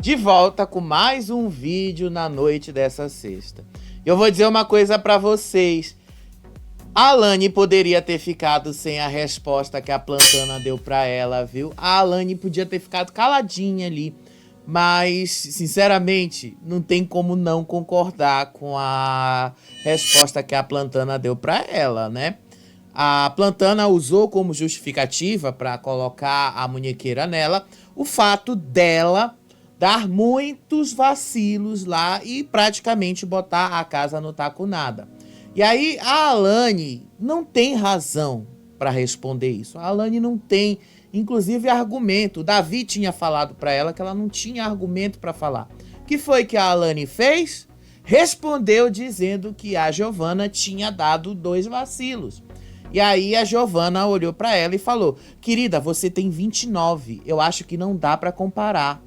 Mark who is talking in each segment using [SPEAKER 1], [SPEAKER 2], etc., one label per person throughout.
[SPEAKER 1] De volta com mais um vídeo na noite dessa sexta. Eu vou dizer uma coisa pra vocês. A Alane poderia ter ficado sem a resposta que a Plantana deu pra ela, viu? A Alane podia ter ficado caladinha ali. Mas, sinceramente, não tem como não concordar com a resposta que a Plantana deu pra ela, né? A Plantana usou como justificativa pra colocar a munhequeira nela o fato dela dar muitos vacilos lá e praticamente botar a casa no taco nada. E aí a Alane não tem razão para responder isso. A Alane não tem, inclusive, argumento. O Davi tinha falado para ela que ela não tinha argumento para falar. O que foi que a Alane fez? Respondeu dizendo que a Giovana tinha dado 2 vacilos. E aí a Giovana olhou para ela e falou: querida, você tem 29, eu acho que não dá para comparar.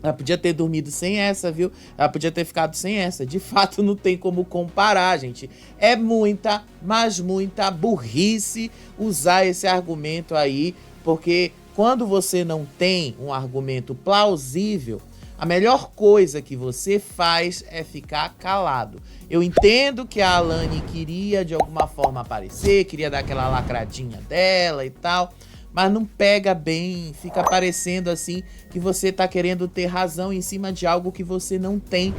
[SPEAKER 1] Ela podia ter dormido sem essa, viu? Ela podia ter ficado sem essa. De fato, não tem como comparar, gente. É muita, mas muita burrice usar esse argumento aí, porque quando você não tem um argumento plausível, a melhor coisa que você faz é ficar calado. Eu entendo que a Alane queria de alguma forma aparecer, queria dar aquela lacradinha dela e tal, mas não pega bem, fica parecendo assim que você tá querendo ter razão em cima de algo que você não tem,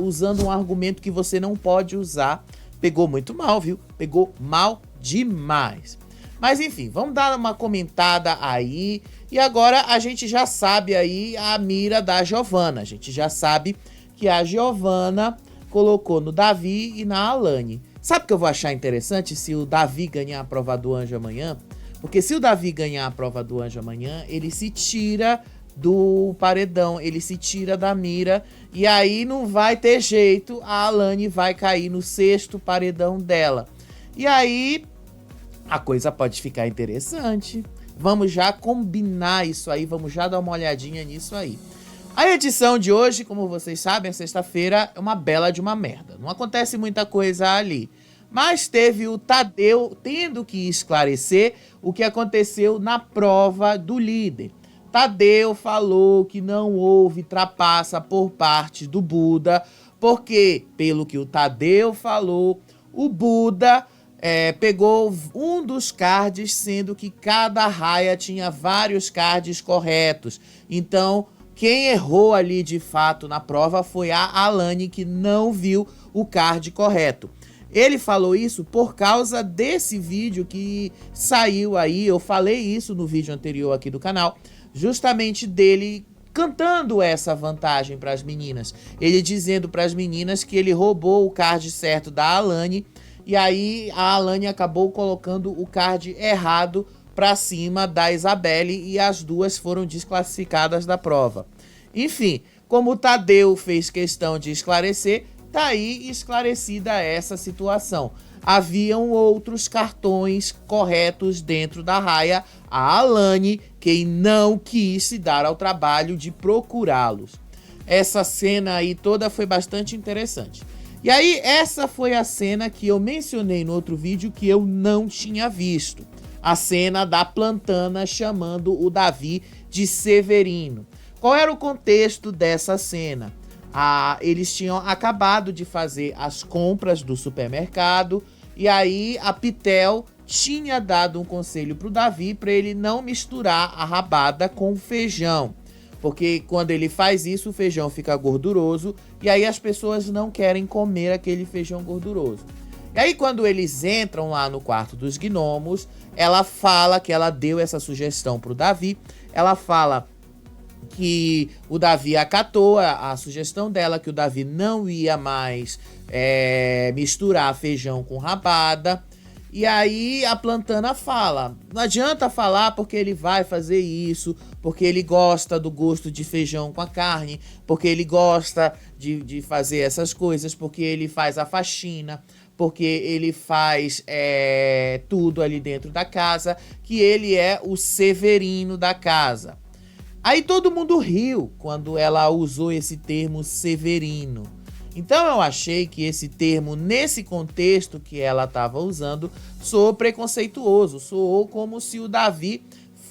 [SPEAKER 1] usando um argumento que você não pode usar. Pegou muito mal, viu? Pegou mal demais. Mas enfim, vamos dar uma comentada aí. E agora a gente já sabe aí a mira da Giovana. A gente já sabe que a Giovana colocou no Davi e na Alane. Sabe o que eu vou achar interessante se o Davi ganhar a prova do anjo amanhã? Porque se o Davi ganhar a prova do anjo amanhã, ele se tira do paredão, ele se tira da mira, e aí não vai ter jeito, a Alane vai cair no 6º paredão dela. E aí a coisa pode ficar interessante. Vamos já combinar isso aí, vamos já dar uma olhadinha nisso aí. A edição de hoje, como vocês sabem, sexta-feira é uma bela de uma merda. Não acontece muita coisa ali. Mas teve o Tadeu tendo que esclarecer o que aconteceu na prova do líder. Tadeu falou que não houve trapaça por parte do Buda, porque, pelo que o Tadeu falou, o Buda pegou um dos cards, sendo que cada raia tinha vários cards corretos. Então, quem errou ali de fato na prova foi a Alane, que não viu o card correto. Ele falou isso por causa desse vídeo que saiu aí, eu falei isso no vídeo anterior aqui do canal, justamente dele cantando essa vantagem para as meninas. Ele dizendo para as meninas que ele roubou o card certo da Alane, e aí a Alane acabou colocando o card errado para cima da Isabelle e as duas foram desclassificadas da prova. Enfim, como o Tadeu fez questão de esclarecer, tá aí esclarecida essa situação. Haviam outros cartões corretos dentro da raia. A Alane, quem não quis se dar ao trabalho de procurá-los. Essa cena aí toda foi bastante interessante. E aí, essa foi a cena que eu mencionei no outro vídeo que eu não tinha visto. A cena da Plantana chamando o Davi de Severino. Qual era o contexto dessa cena? Eles tinham acabado de fazer as compras do supermercado e aí a Pitel tinha dado um conselho pro Davi para ele não misturar a rabada com o feijão, porque quando ele faz isso o feijão fica gorduroso e aí as pessoas não querem comer aquele feijão gorduroso. E aí quando eles entram lá no quarto dos gnomos, ela fala que ela deu essa sugestão pro Davi, ela fala que o Davi acatou a sugestão dela, que o Davi não ia mais misturar feijão com rabada. E aí a Plantana fala, não adianta falar porque ele vai fazer isso, porque ele gosta do gosto de feijão com a carne, porque ele gosta de fazer essas coisas, porque ele faz a faxina, porque ele faz tudo ali dentro da casa, que ele é o Severino da casa. Aí todo mundo riu quando ela usou esse termo Severino. Então eu achei que esse termo, nesse contexto que ela estava usando, soou preconceituoso, soou como se o Davi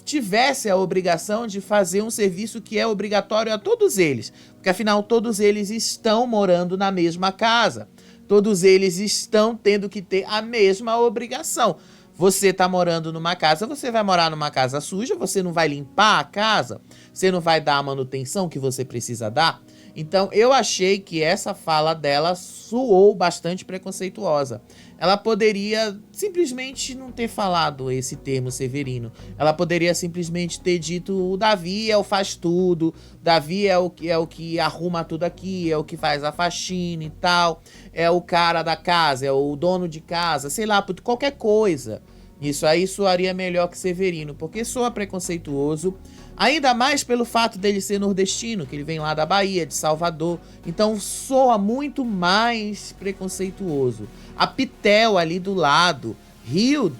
[SPEAKER 1] tivesse a obrigação de fazer um serviço que é obrigatório a todos eles, porque afinal todos eles estão morando na mesma casa, todos eles estão tendo que ter a mesma obrigação. Você está morando numa casa, você vai morar numa casa suja, você não vai limpar a casa, você não vai dar a manutenção que você precisa dar. Então eu achei que essa fala dela soou bastante preconceituosa. Ela poderia simplesmente não ter falado esse termo Severino. Ela poderia simplesmente ter dito: o Davi é o faz tudo, Davi é o que arruma tudo aqui, é o que faz a faxina e tal, é o cara da casa, é o dono de casa, sei lá, qualquer coisa. Isso aí soaria melhor que Severino, porque soa preconceituoso, ainda mais pelo fato dele ser nordestino, que ele vem lá da Bahia, de Salvador, então soa muito mais preconceituoso. A Pitel ali do lado riu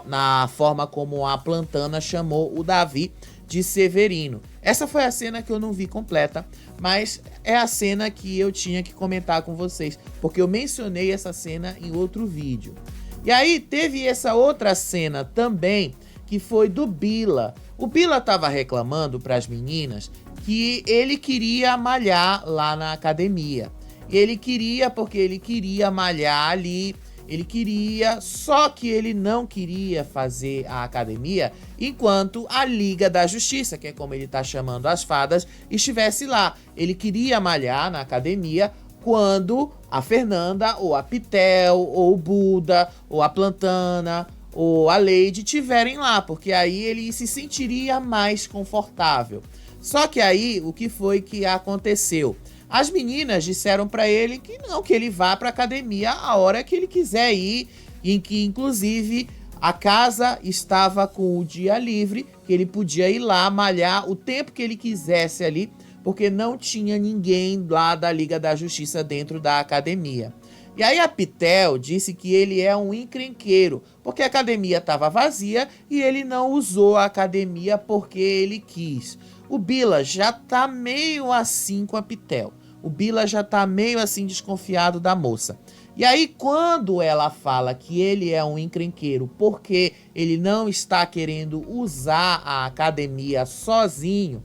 [SPEAKER 1] na forma como a Plantana chamou o Davi de Severino. Essa foi a cena que eu não vi completa, mas é a cena que eu tinha que comentar com vocês, porque eu mencionei essa cena em outro vídeo. E aí teve essa outra cena também, que foi do Bila. O Bila estava reclamando para as meninas que ele queria malhar lá na academia. Ele queria porque ele queria malhar ali, ele queria, só que ele não queria fazer a academia enquanto a Liga da Justiça, que é como ele está chamando as fadas, estivesse lá. Ele queria malhar na academia quando a Fernanda, ou a Pitel, ou o Buda, ou a Plantana, ou a Lady estiverem lá, porque aí ele se sentiria mais confortável. Só que aí, o que foi que aconteceu? As meninas disseram para ele que não, que ele vá para academia a hora que ele quiser ir, em que inclusive a casa estava com o dia livre, que ele podia ir lá malhar o tempo que ele quisesse ali, porque não tinha ninguém lá da Liga da Justiça dentro da academia. E aí a Pitel disse que ele é um encrenqueiro, porque a academia estava vazia e ele não usou a academia porque ele quis. O Bila já tá meio assim com a Pitel. O Bila já tá meio assim desconfiado da moça. E aí quando ela fala que ele é um encrenqueiro porque ele não está querendo usar a academia sozinho,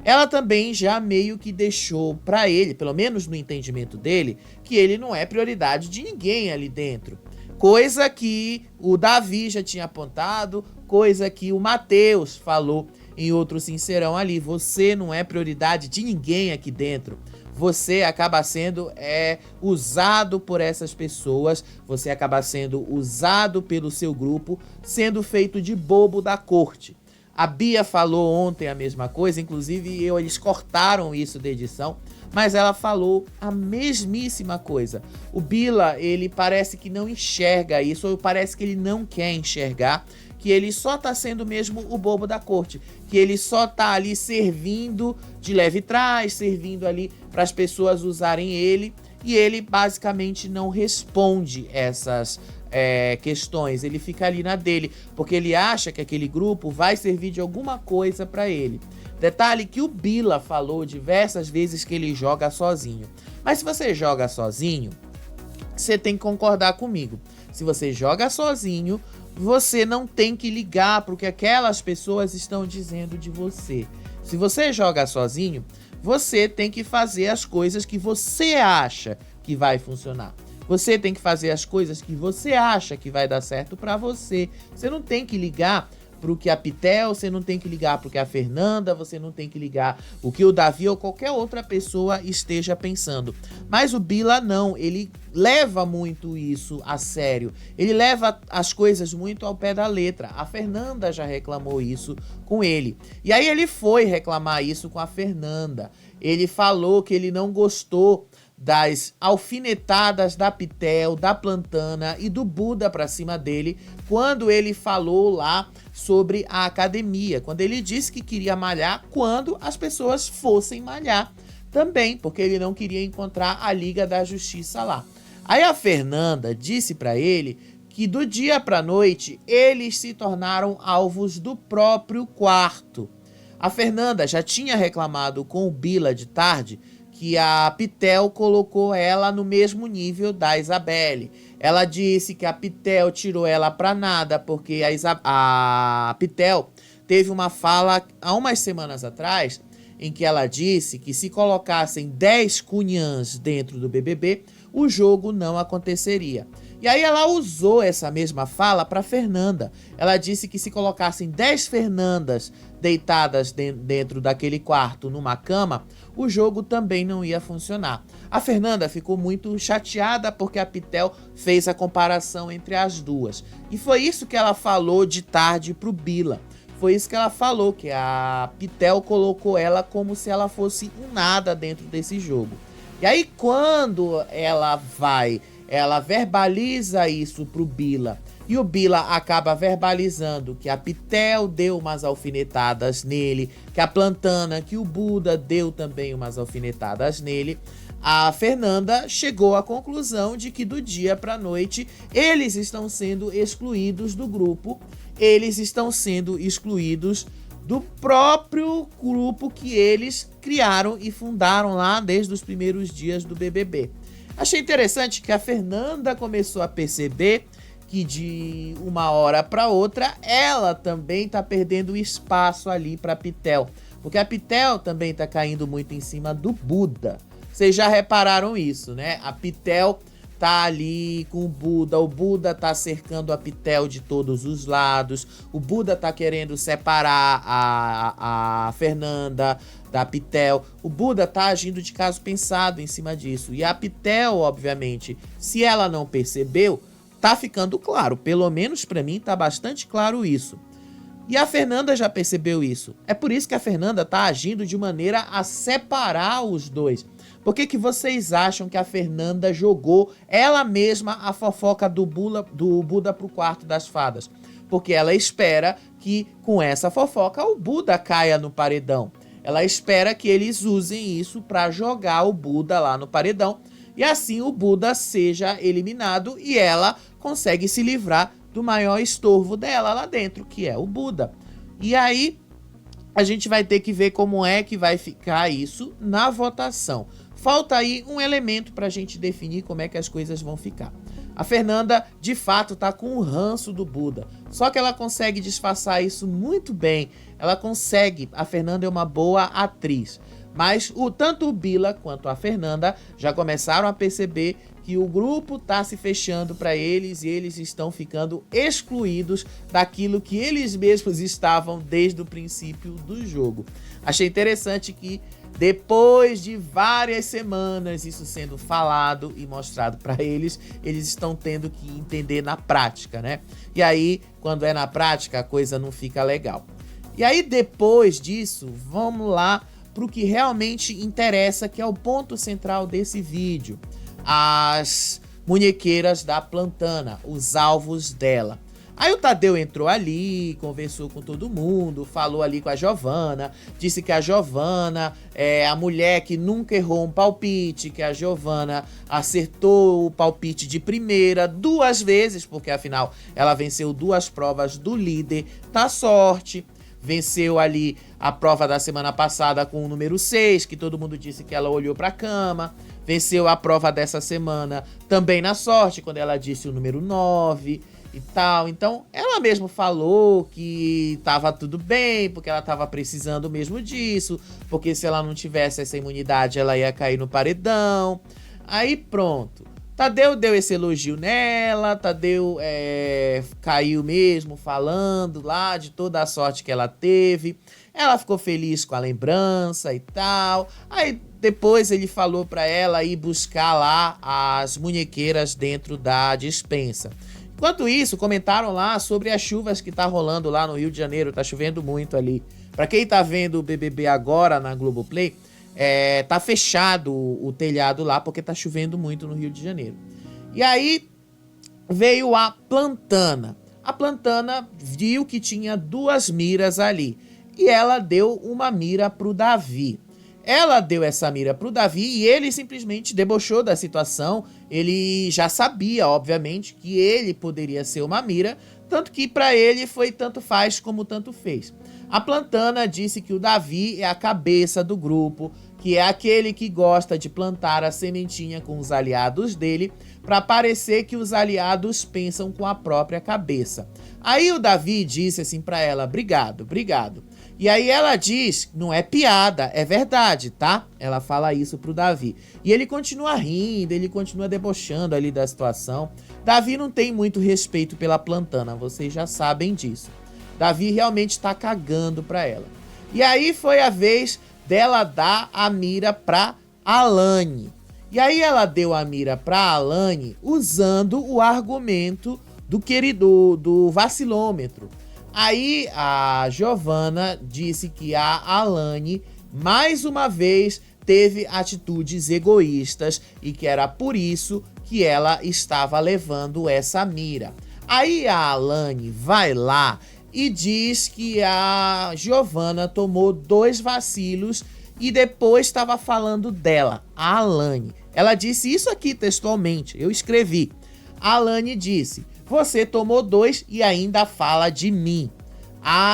[SPEAKER 1] ela também já meio que deixou pra ele, pelo menos no entendimento dele, que ele não é prioridade de ninguém ali dentro. Coisa que o Davi já tinha apontado, coisa que o Matheus falou em outro Sincerão ali. Você não é prioridade de ninguém aqui dentro. Você acaba sendo usado por essas pessoas, você acaba sendo usado pelo seu grupo, sendo feito de bobo da corte. A Bia falou ontem a mesma coisa, inclusive eles cortaram isso da edição, mas ela falou a mesmíssima coisa. O Bila, ele parece que não enxerga isso, ou parece que ele não quer enxergar, que ele só tá sendo mesmo o bobo da corte, que ele só tá ali servindo de leve trás, servindo ali para as pessoas usarem ele, e ele basicamente não responde essas questões, ele fica ali na dele, porque ele acha que aquele grupo vai servir de alguma coisa para ele. Detalhe que o Bila falou diversas vezes que ele joga sozinho, mas se você joga sozinho, você tem que concordar comigo. Se você joga sozinho, você não tem que ligar para o que aquelas pessoas estão dizendo de você. Se você joga sozinho, você tem que fazer as coisas que você acha que vai funcionar. Você tem que fazer as coisas que você acha que vai dar certo pra você. Você não tem que ligar pro que a Pitel, você não tem que ligar pro que a Fernanda, você não tem que ligar o que o Davi ou qualquer outra pessoa esteja pensando. Mas o Bila não, ele leva muito isso a sério. Ele leva as coisas muito ao pé da letra. A Fernanda já reclamou isso com ele. E aí ele foi reclamar isso com a Fernanda. Ele falou que ele não gostou das alfinetadas da Pitel, da Plantana e do Buda pra cima dele, quando ele falou lá sobre a academia, quando ele disse que queria malhar quando as pessoas fossem malhar também, porque ele não queria encontrar a Liga da Justiça lá. Aí a Fernanda disse pra ele que do dia pra noite eles se tornaram alvos do próprio quarto. A Fernanda já tinha reclamado com o Bila de tarde que a Pitel colocou ela no mesmo nível da Isabelle. Ela disse que a Pitel tirou ela pra nada, porque a Pitel teve uma fala há umas semanas atrás em que ela disse que se colocassem 10 cunhãs dentro do BBB, o jogo não aconteceria. E aí ela usou essa mesma fala para Fernanda. Ela disse que se colocassem 10 Fernandas deitadas dentro daquele quarto numa cama, o jogo também não ia funcionar. A Fernanda ficou muito chateada porque a Pitel fez a comparação entre as duas. E foi isso que ela falou de tarde pro Bila. Foi isso que ela falou, que a Pitel colocou ela como se ela fosse um nada dentro desse jogo. E aí quando ela verbaliza isso pro Bila, e o Bila acaba verbalizando que a Pitel deu umas alfinetadas nele, que a Plantana, que o Buda deu também umas alfinetadas nele, a Fernanda chegou à conclusão de que do dia pra noite eles estão sendo excluídos do grupo, eles estão sendo excluídos do próprio grupo que eles criaram e fundaram lá desde os primeiros dias do BBB. Achei interessante que a Fernanda começou a perceber que de uma hora para outra ela também tá perdendo espaço ali para Pitel, porque a Pitel também tá caindo muito em cima do Buda. Vocês já repararam isso, né? A Pitel tá ali com o Buda tá cercando a Pitel de todos os lados, o Buda tá querendo separar a Fernanda da Pitel, o Buda tá agindo de caso pensado em cima disso, e a Pitel, obviamente, se ela não percebeu, tá ficando claro, pelo menos pra mim tá bastante claro isso. E a Fernanda já percebeu isso, é por isso que a Fernanda tá agindo de maneira a separar os dois. Por que vocês acham que a Fernanda jogou ela mesma a fofoca do Buda pro quarto das fadas? Porque ela espera que com essa fofoca o Buda caia no paredão. Ela espera que eles usem isso para jogar o Buda lá no paredão e assim o Buda seja eliminado e ela consegue se livrar do maior estorvo dela lá dentro, que é o Buda. E aí a gente vai ter que ver como é que vai ficar isso na votação. Falta aí um elemento pra gente definir como é que as coisas vão ficar. A Fernanda, de fato, tá com o ranço do Buda. Só que ela consegue disfarçar isso muito bem. Ela consegue. A Fernanda é uma boa atriz. Mas tanto o Bila quanto a Fernanda já começaram a perceber que o grupo tá se fechando para eles e eles estão ficando excluídos daquilo que eles mesmos estavam desde o princípio do jogo. Achei interessante que depois de várias semanas isso sendo falado e mostrado para eles, eles estão tendo que entender na prática, né? E aí, quando é na prática, a coisa não fica legal. E aí, depois disso, vamos lá para o que realmente interessa, que é o ponto central desse vídeo. As munhequeiras da Plantana, os alvos dela. Aí o Tadeu entrou ali, conversou com todo mundo, falou ali com a Giovana, disse que a Giovana é a mulher que nunca errou um palpite, que a Giovana acertou o palpite de primeira 2 vezes, porque afinal ela venceu 2 provas do líder da sorte. Venceu ali a prova da semana passada com o número 6, que todo mundo disse que ela olhou pra cama. Venceu a prova dessa semana também na sorte, quando ela disse o número 9 e tal. Então, ela mesmo falou que tava tudo bem, porque ela tava precisando mesmo disso, porque se ela não tivesse essa imunidade, ela ia cair no paredão. Aí pronto. Tadeu deu esse elogio nela, Tadeu caiu mesmo falando lá de toda a sorte que ela teve. Ela ficou feliz com a lembrança e tal. Aí depois ele falou pra ela ir buscar lá as munhequeiras dentro da despensa. Enquanto isso, comentaram lá sobre as chuvas que tá rolando lá no Rio de Janeiro. Tá chovendo muito ali. Pra quem tá vendo o BBB agora na Globoplay, tá fechado o telhado lá porque tá chovendo muito no Rio de Janeiro. E aí veio a Plantana. A Plantana viu que tinha 2 miras ali e ela deu uma mira pro Davi. Ela deu essa mira pro Davi e ele simplesmente debochou da situação. Ele já sabia, obviamente, que ele poderia ser uma mira, tanto que para ele foi tanto faz como tanto fez. A Plantana disse que o Davi é a cabeça do grupo, que é aquele que gosta de plantar a sementinha com os aliados dele, para parecer que os aliados pensam com a própria cabeça. Aí o Davi disse assim para ela: obrigado, obrigado. E aí ela diz: não é piada, é verdade, tá? Ela fala isso pro Davi. E ele continua rindo, ele continua debochando ali da situação. Davi não tem muito respeito pela Plantana, vocês já sabem disso. Davi realmente tá cagando pra ela. E aí foi a vez dela dar a mira pra Alane. E aí ela deu a mira pra Alane usando o argumento do vacilômetro. Aí a Giovanna disse que a Alane, mais uma vez, teve atitudes egoístas e que era por isso que ela estava levando essa mira. Aí a Alane vai lá e diz que a Giovanna tomou 2 vacilos e depois estava falando dela, a Alane. Ela disse isso aqui textualmente, eu escrevi. A Alane disse: você tomou 2 e ainda fala de mim.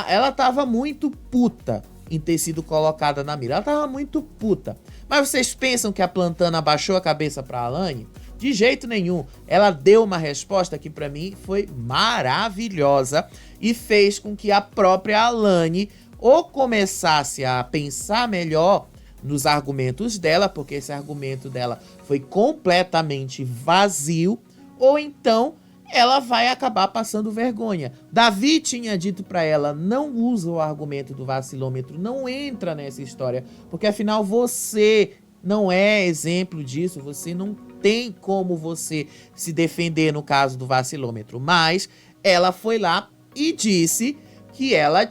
[SPEAKER 1] Ela tava muito puta em ter sido colocada na mira. Ela tava muito puta. Mas vocês pensam que a Plantana abaixou a cabeça pra Alane? De jeito nenhum. Ela deu uma resposta que pra mim foi maravilhosa e fez com que a própria Alane ou começasse a pensar melhor nos argumentos dela, porque esse argumento dela foi completamente vazio, ou então ela vai acabar passando vergonha. Davi tinha dito pra ela: não usa o argumento do vacilômetro, não entra nessa história, porque afinal você não é exemplo disso, você não tem como você se defender no caso do vacilômetro. Mas ela foi lá e disse que ela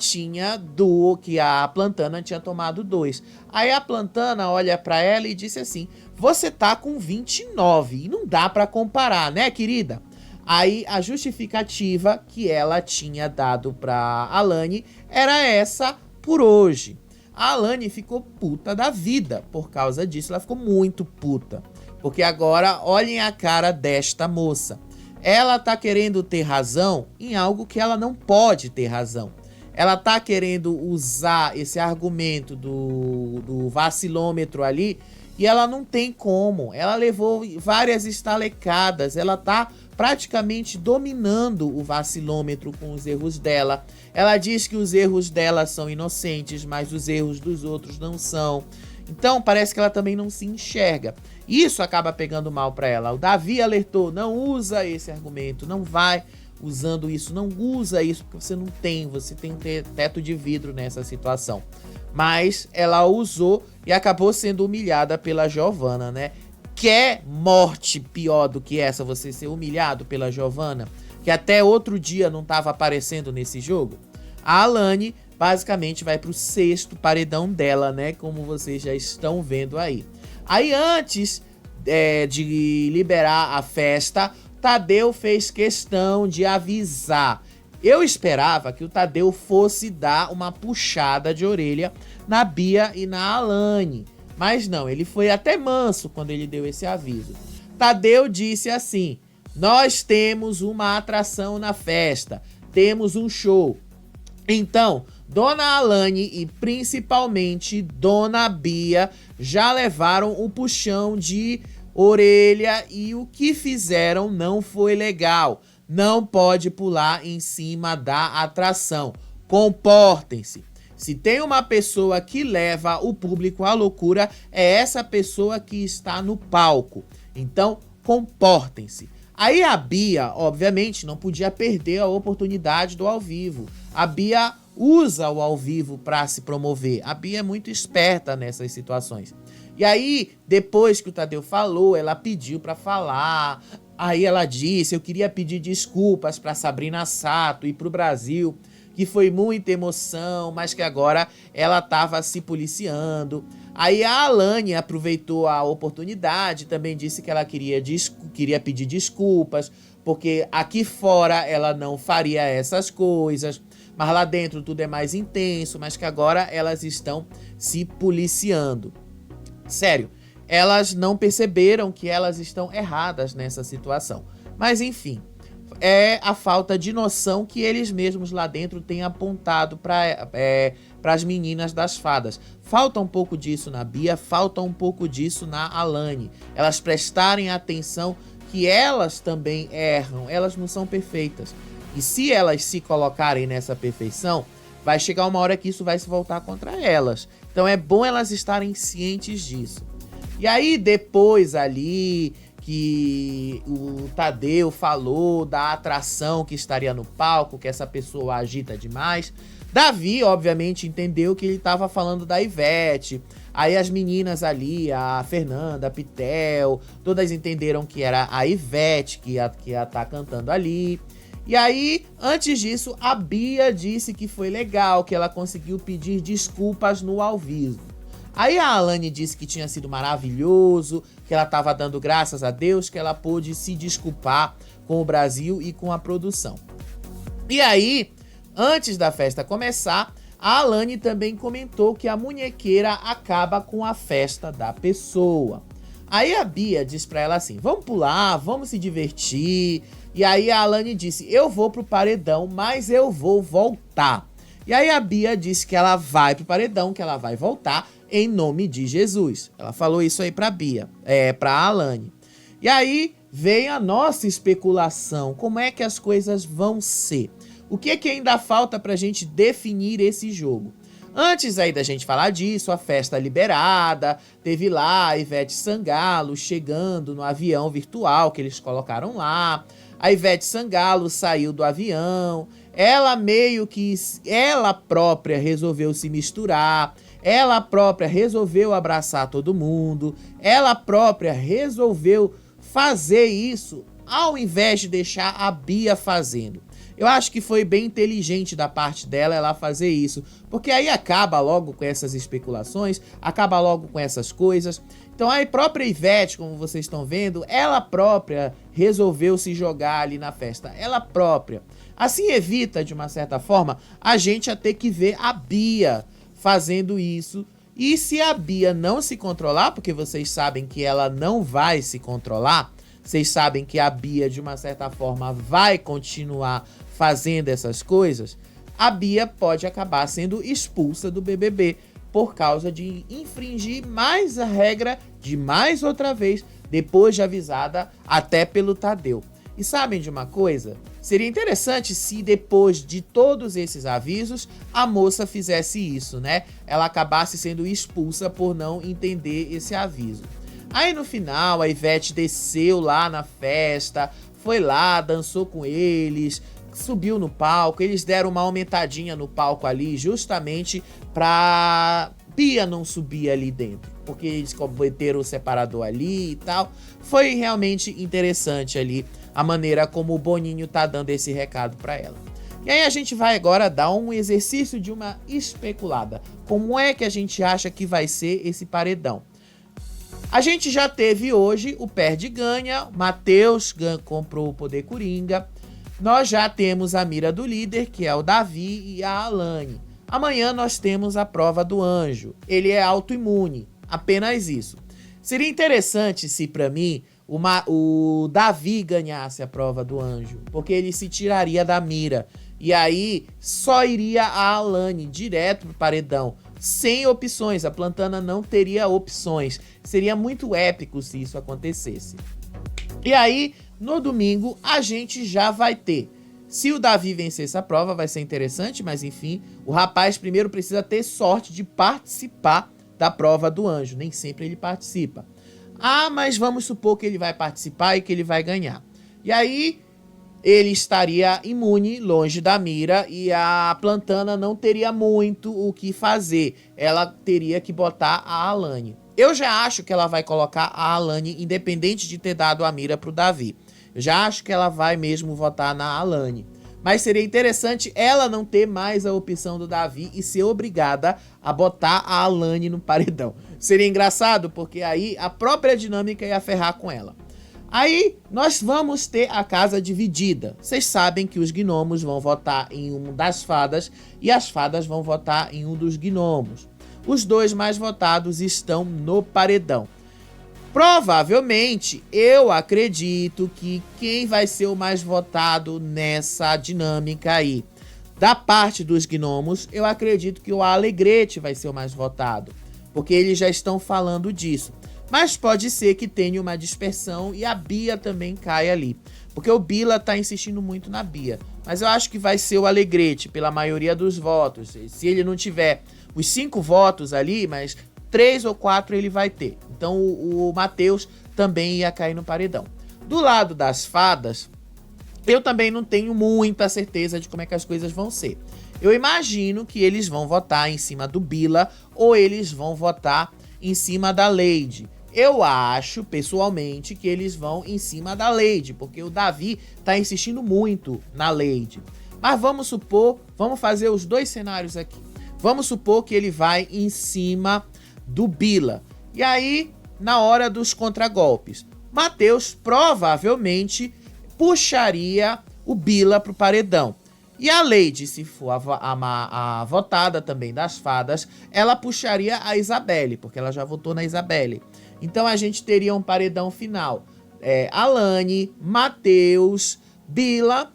[SPEAKER 1] que a Plantana tinha tomado 2. Aí a Plantana olha pra ela e disse assim: você tá com 29 e não dá pra comparar, né, querida? Aí a justificativa que ela tinha dado pra Alane era essa por hoje. A Alane ficou puta da vida por causa disso, ela ficou muito puta. Porque agora olhem a cara desta moça. Ela tá querendo ter razão em algo que ela não pode ter razão. Ela tá querendo usar esse argumento do vacilômetro ali e ela não tem como. Ela levou várias estalecadas, ela tá praticamente dominando o vacilômetro com os erros dela. Ela diz que os erros dela são inocentes, mas os erros dos outros não são. Então parece que ela também não se enxerga. Isso acaba pegando mal pra ela. O Davi alertou: não usa esse argumento, não vai usando isso, não usa isso, porque você tem um teto de vidro nessa situação. Mas ela usou e acabou sendo humilhada pela Giovanna, né? Quer morte pior do que essa, você ser humilhado pela Giovanna, que até outro dia não estava aparecendo nesse jogo? A Alane basicamente vai pro 6º paredão dela, né? Como vocês já estão vendo aí. Aí antes de liberar a festa, Tadeu fez questão de avisar. Eu esperava que o Tadeu fosse dar uma puxada de orelha na Bia e na Alane. Mas não, ele foi até manso quando ele deu esse aviso. Tadeu disse assim: nós temos uma atração na festa, temos um show. Então, Dona Alane e principalmente Dona Bia já levaram o puxão de orelha e o que fizeram não foi legal. Não pode pular em cima da atração. Comportem-se. Se tem uma pessoa que leva o público à loucura, é essa pessoa que está no palco. Então, comportem-se. Aí a Bia, obviamente, não podia perder a oportunidade do ao vivo. A Bia usa o ao vivo para se promover. A Bia é muito esperta nessas situações. E aí, depois que o Tadeu falou, ela pediu para falar. Aí ela disse: eu queria pedir desculpas para Sabrina Sato e para o Brasil, que foi muita emoção, mas que agora ela estava se policiando. Aí a Alane aproveitou a oportunidade, também disse que ela queria pedir desculpas, porque aqui fora ela não faria essas coisas, mas lá dentro tudo é mais intenso, mas que agora elas estão se policiando. Sério, elas não perceberam que elas estão erradas nessa situação. Mas enfim, é a falta de noção que eles mesmos lá dentro têm apontado para as meninas das fadas. Falta um pouco disso na Bia, falta um pouco disso na Alane. Elas prestarem atenção que elas também erram, elas não são perfeitas. E se elas se colocarem nessa perfeição, vai chegar uma hora que isso vai se voltar contra elas. Então é bom elas estarem cientes disso. E aí depois ali que o Tadeu falou da atração que estaria no palco, que essa pessoa agita demais, Davi obviamente entendeu que ele estava falando da Ivete. Aí as meninas ali, a Fernanda, a Pitel, todas entenderam que era a Ivete que ia estar cantando ali. E aí, antes disso, a Bia disse que foi legal, que ela conseguiu pedir desculpas no ao vivo. Aí a Alane disse que tinha sido maravilhoso, que ela estava dando graças a Deus, que ela pôde se desculpar com o Brasil e com a produção. E aí, antes da festa começar, a Alane também comentou que a munhequeira acaba com a festa da pessoa. Aí a Bia disse pra ela assim, vamos pular, vamos se divertir. E aí a Alane disse, eu vou pro paredão, mas eu vou voltar. E aí a Bia disse que ela vai pro paredão, que ela vai voltar em nome de Jesus. Ela falou isso aí pra Bia, pra Alane. E aí vem a nossa especulação, como é que as coisas vão ser? O que ainda falta pra gente definir esse jogo? Antes aí da gente falar disso, a festa liberada, teve lá a Ivete Sangalo chegando no avião virtual que eles colocaram lá. A Ivete Sangalo saiu do avião, ela meio que, ela própria resolveu se misturar, ela própria resolveu abraçar todo mundo, ela própria resolveu fazer isso ao invés de deixar a Bia fazendo. Eu acho que foi bem inteligente da parte dela ela fazer isso, porque aí acaba logo com essas especulações, acaba logo com essas coisas. Então a própria Ivete, como vocês estão vendo, ela própria resolveu se jogar ali na festa, ela própria. Assim evita, de uma certa forma, a gente a ter que ver a Bia fazendo isso. E se a Bia não se controlar, porque vocês sabem que ela não vai se controlar, vocês sabem que a Bia, de uma certa forma, vai continuar fazendo essas coisas, a Bia pode acabar sendo expulsa do BBB por causa de infringir mais a regra de mais outra vez, depois de avisada até pelo Tadeu. E sabem de uma coisa? Seria interessante se depois de todos esses avisos, a moça fizesse isso, né? Ela acabasse sendo expulsa por não entender esse aviso. Aí no final, a Ivete desceu lá na festa, foi lá, dançou com eles, subiu no palco, eles deram uma aumentadinha no palco ali, justamente pra Bia não subir ali dentro, porque eles meteram o separador ali e tal. Foi realmente interessante ali a maneira como o Boninho tá dando esse recado pra ela. E aí a gente vai agora dar um exercício de uma especulada. Como é que a gente acha que vai ser esse paredão? A gente já teve hoje o Perde Ganha, Matheus comprou o Poder Coringa. Nós já temos a mira do líder, que é o Davi e a Alane. Amanhã nós temos a prova do anjo. Ele é autoimune, apenas isso. Seria interessante se, pra mim, o Davi ganhasse a prova do anjo, porque ele se tiraria da mira. E aí só iria a Alane direto pro paredão, sem opções. A Plantana não teria opções. Seria muito épico se isso acontecesse. E aí, no domingo, a gente já vai ter. Se o Davi vencer essa prova, vai ser interessante, mas enfim, o rapaz primeiro precisa ter sorte de participar da prova do anjo. Nem sempre ele participa. Ah, mas vamos supor que ele vai participar e que ele vai ganhar. E aí, ele estaria imune, longe da mira, e a Plantana não teria muito o que fazer. Ela teria que botar a Alane. Eu já acho que ela vai colocar a Alane, independente de ter dado a mira pro Davi. Eu já acho que ela vai mesmo votar na Alane. Mas seria interessante ela não ter mais a opção do Davi e ser obrigada a botar a Alane no paredão. Seria engraçado, porque aí a própria dinâmica ia ferrar com ela. Aí nós vamos ter a casa dividida. Vocês sabem que os gnomos vão votar em uma das fadas e as fadas vão votar em um dos gnomos. Os dois mais votados estão no paredão. Provavelmente, eu acredito que quem vai ser o mais votado nessa dinâmica aí, da parte dos gnomos, eu acredito que o Alegrete vai ser o mais votado, porque eles já estão falando disso. Mas pode ser que tenha uma dispersão e a Bia também caia ali. Porque o Bila tá insistindo muito na Bia. Mas eu acho que vai ser o Alegrete, pela maioria dos votos. Se ele não tiver os 5 votos ali, mas 3 ou 4 ele vai ter. Então o Matheus também ia cair no paredão. Do lado das fadas, eu também não tenho muita certeza de como é que as coisas vão ser. Eu imagino que eles vão votar em cima do Bila ou eles vão votar em cima da Lady. Eu acho, pessoalmente, que eles vão em cima da Lady, porque o Davi tá insistindo muito na Lady. Mas vamos supor, vamos fazer os 2 cenários aqui. Vamos supor que ele vai em cima do Bila. E aí, na hora dos contragolpes, Matheus provavelmente puxaria o Bila pro paredão. E a Lady, se for a votada também das fadas, ela puxaria a Isabelle, porque ela já votou na Isabelle. Então a gente teria um paredão final. Alane, Matheus, Bila,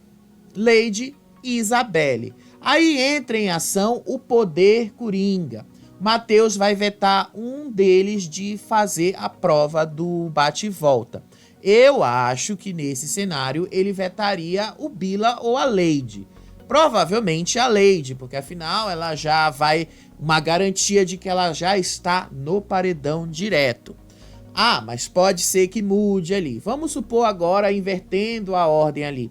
[SPEAKER 1] Lady e Isabelle. Aí entra em ação o poder coringa. Matheus vai vetar um deles de fazer a prova do bate e volta. Eu acho que nesse cenário ele vetaria o Bila ou a Lady. Provavelmente a Lady, porque afinal ela já vai... uma garantia de que ela já está no paredão direto. Ah, mas pode ser que mude ali. Vamos supor agora, invertendo a ordem ali.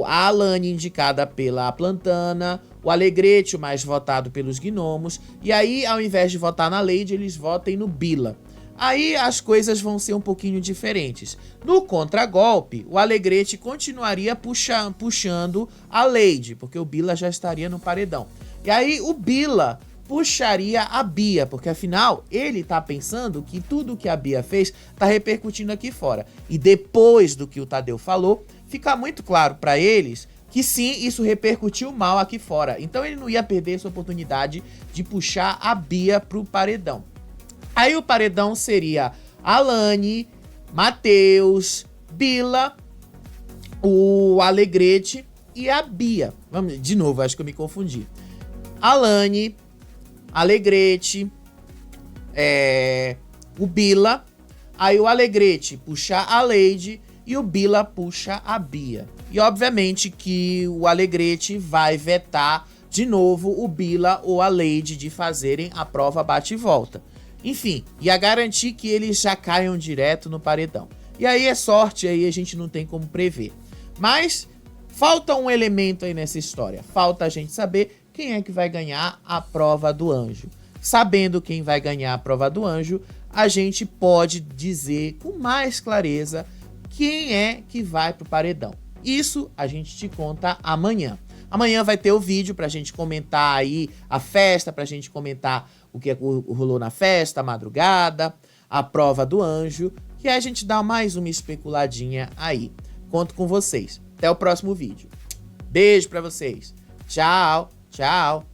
[SPEAKER 1] A Alane indicada pela Plantana, o Alegrete, o mais votado pelos gnomos. E aí, ao invés de votar na Lady, eles votem no Bila. Aí as coisas vão ser um pouquinho diferentes. No contragolpe, o Alegrete continuaria puxando a Lady, porque o Bila já estaria no paredão. E aí o Bila puxaria a Bia, porque afinal ele tá pensando que tudo que a Bia fez tá repercutindo aqui fora. E depois do que o Tadeu falou, fica muito claro para eles que sim, isso repercutiu mal aqui fora. Então ele não ia perder essa oportunidade de puxar a Bia pro paredão. Aí o paredão seria Alane, Matheus, Bila, o Alegrete e a Bia. Vamos de novo, acho que eu me confundi. Alane, Alegrete, o Bila, aí o Alegrete puxa a Lady e o Bila puxa a Bia. E obviamente que o Alegrete vai vetar de novo o Bila ou a Lady de fazerem a prova bate e volta. Enfim, ia garantir que eles já caiam direto no paredão. E aí é sorte, aí a gente não tem como prever. Mas falta um elemento aí nessa história. Falta a gente saber quem é que vai ganhar a prova do anjo. Sabendo quem vai ganhar a prova do anjo, a gente pode dizer com mais clareza quem é que vai pro paredão. Isso a gente te conta amanhã. Amanhã vai ter o vídeo pra gente comentar aí a festa, pra gente comentar o que rolou na festa, a madrugada, a prova do anjo, que a gente dá mais uma especuladinha aí. Conto com vocês. Até o próximo vídeo. Beijo pra vocês. Tchau, tchau.